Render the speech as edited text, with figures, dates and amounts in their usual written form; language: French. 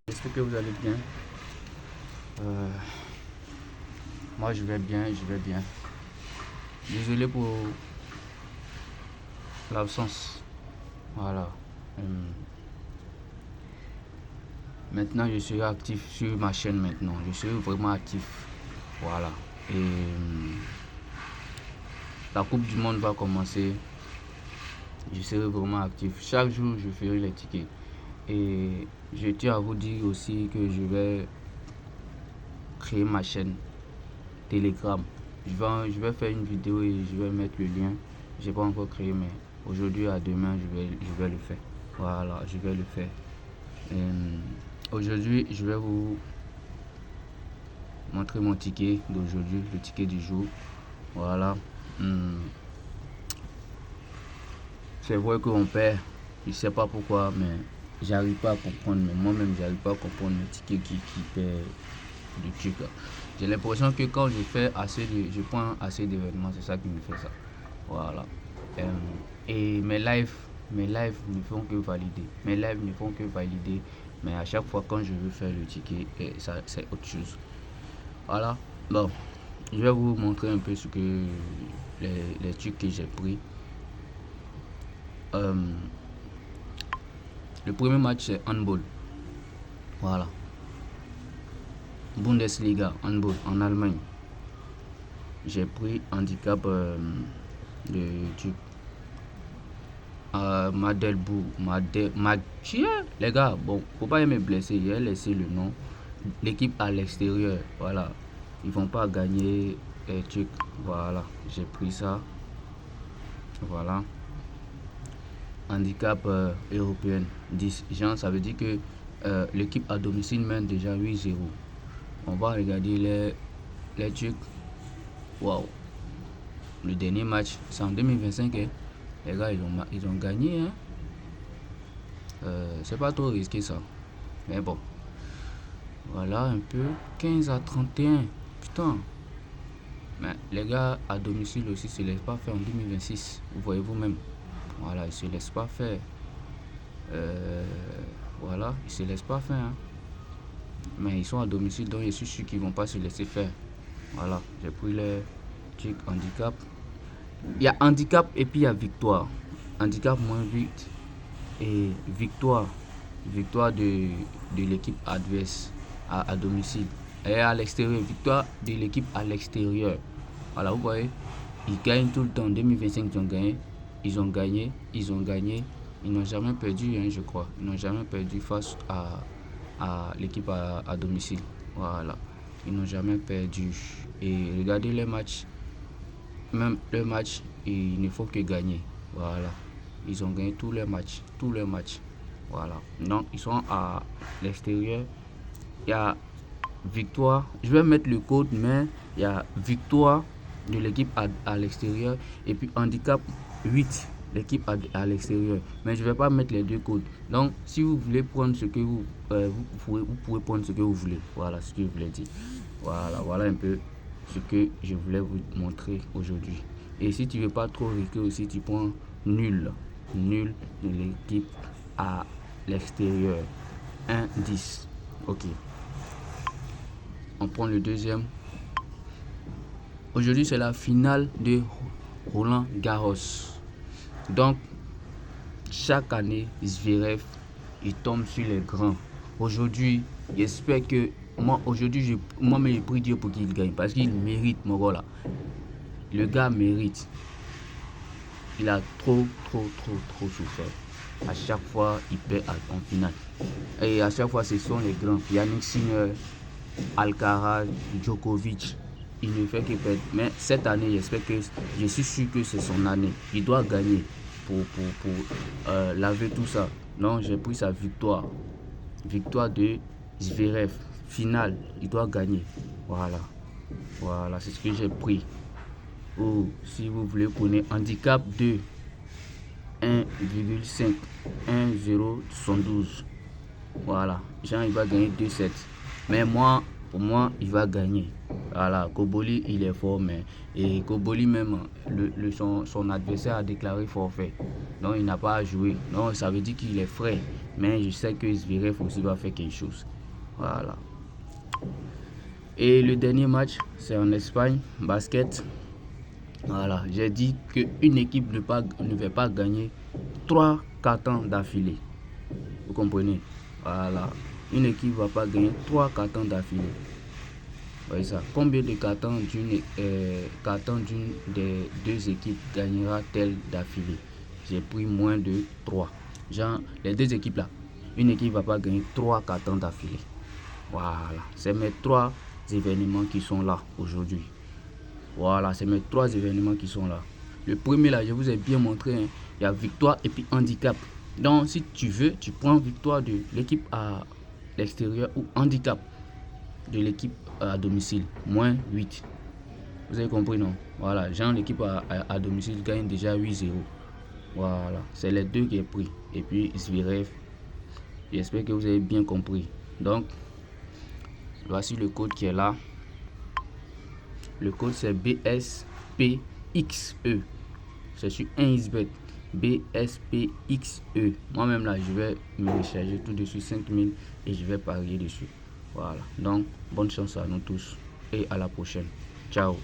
J'espère que vous allez bien. Moi je vais bien, je vais bien. Désolé pour l'absence. Voilà. Maintenant je serai actif sur ma chaîne maintenant. Je serai vraiment actif. Voilà. Et la Coupe du Monde va commencer. Je serai vraiment actif. Chaque jour je ferai les tickets. Et je tiens à vous dire aussi que je vais créer ma chaîne Telegram. Je vais faire une vidéo et je vais mettre le lien. J'ai pas encore créé, mais aujourd'hui à demain je vais le faire. Voilà, je vais le faire. Aujourd'hui je vais vous montrer mon ticket d'aujourd'hui, le ticket du jour. Voilà. C'est vrai qu'on perd, je sais pas pourquoi, mais j'arrive pas à comprendre. Mais moi-même j'arrive pas à comprendre le ticket qui perd du truc. J'ai l'impression que quand je prends assez d'événements, c'est ça qui me fait ça. Voilà. Et mes lives ne font que valider. Mais à chaque fois quand je veux faire le ticket, ça c'est autre chose. Voilà. Bon, je vais vous montrer un peu ce que les trucs que j'ai pris. Le premier match c'est handball. Voilà. Bundesliga handball en Allemagne. J'ai pris handicap de truc. Madelbourg, les gars, bon, faut pas me blesser, j'ai laissé le nom. L'équipe à l'extérieur, voilà. Ils vont pas gagner les trucs. Voilà, j'ai pris ça. Voilà. Handicap européen 10. Genre, ça veut dire que l'équipe à domicile mène déjà 8-0. On va regarder les trucs. Waouh. Le dernier match, c'est en 2025. Hein. Les gars, ils ont gagné. Hein. C'est pas trop risqué ça. Mais bon. Voilà un peu. 15-31. Putain. Mais les gars à domicile aussi se laissent pas faire en 2026. Vous voyez vous-même. Voilà, ils se laissent pas faire. Voilà, ils se laissent pas faire. Hein. Mais ils sont à domicile, donc je suis sûr qu'ils vont pas se laisser faire. Voilà, j'ai pris les trucs handicap. Il y a handicap et puis il y a victoire. Handicap moins 8 et victoire. Victoire de l'équipe adverse à domicile. Et à l'extérieur, victoire de l'équipe à l'extérieur. Voilà, vous voyez, ils gagnent tout le temps. En 2025, ils ont gagné. Ils n'ont jamais perdu, hein, je crois. Ils n'ont jamais perdu face à l'équipe à domicile. Voilà, ils n'ont jamais perdu. Et regardez les matchs. Même le match, il ne faut que gagner. Voilà. Ils ont gagné tous les matchs. Voilà. Donc, ils sont à l'extérieur. Il y a victoire. Je vais mettre le code, mais il y a victoire de l'équipe à l'extérieur. Et puis handicap 8, l'équipe à l'extérieur. Mais je ne vais pas mettre les deux codes. Donc, si vous voulez prendre ce que vous pouvez prendre ce que vous voulez. Voilà ce que je voulais dire. Voilà un peu ce que je voulais vous montrer aujourd'hui. Et si tu veux pas trop risquer aussi, tu prends nul de l'équipe à l'extérieur 1-10. Ok, on prend le deuxième. Aujourd'hui c'est la finale de Roland Garros. Donc chaque année Zverev il tombe sur les grands. Aujourd'hui j'espère que moi-même j'ai pris Dieu pour qu'il gagne. Parce qu'il mérite, mon gars là. Le gars mérite. Il a trop souffert. À chaque fois, il perd en finale. Et à chaque fois, ce sont les grands. Yannick Sinner, Alcaraz, Djokovic. Il ne fait que perdre. Mais cette année, je suis sûr que c'est son année. Il doit gagner pour laver tout ça. Donc, j'ai pris sa victoire. Victoire de Zverev. Finale, il doit gagner. Voilà, c'est ce que j'ai pris. Ou si vous voulez connaître handicap de 1,5 1,072. Voilà, Jean il va gagner 2-7. Mais pour moi il va gagner. Voilà, Koboli, il est fort, mais et Koboli même, son adversaire a déclaré forfait. Donc, il n'a pas à jouer. Donc, ça veut dire qu'il est frais. Mais je sais que Zverev aussi va faire quelque chose. Voilà. Et le dernier match, c'est en Espagne, basket. Voilà, j'ai dit qu'une équipe ne va pas gagner 3 cartons d'affilée. Vous comprenez? Voilà. Une équipe ne va pas gagner 3 cartons d'affilée. Voyez ça. Combien de cartons d'une des deux équipes gagnera-t-elle d'affilée? J'ai pris moins de 3. Genre, les deux équipes là, une équipe ne va pas gagner 3 cartons d'affilée. Voilà. C'est mes 3 événements qui sont là aujourd'hui. Voilà, c'est mes 3 événements qui sont là. Le premier là, je vous ai bien montré, hein, il y a victoire et puis handicap. Donc, si tu veux, tu prends victoire de l'équipe à l'extérieur ou handicap de l'équipe à domicile, moins 8. Vous avez compris, non? Voilà, genre l'équipe à domicile gagne déjà 8-0. Voilà, c'est les deux qui est pris. Et puis Zverev, j'espère que vous avez bien compris. Donc, voici le code qui est là. Le code c'est BSPXE. C'est sur 1xBet. BSPXE. Moi-même là, je vais me recharger tout de suite 5000 et je vais parier dessus. Voilà. Donc, bonne chance à nous tous et à la prochaine. Ciao.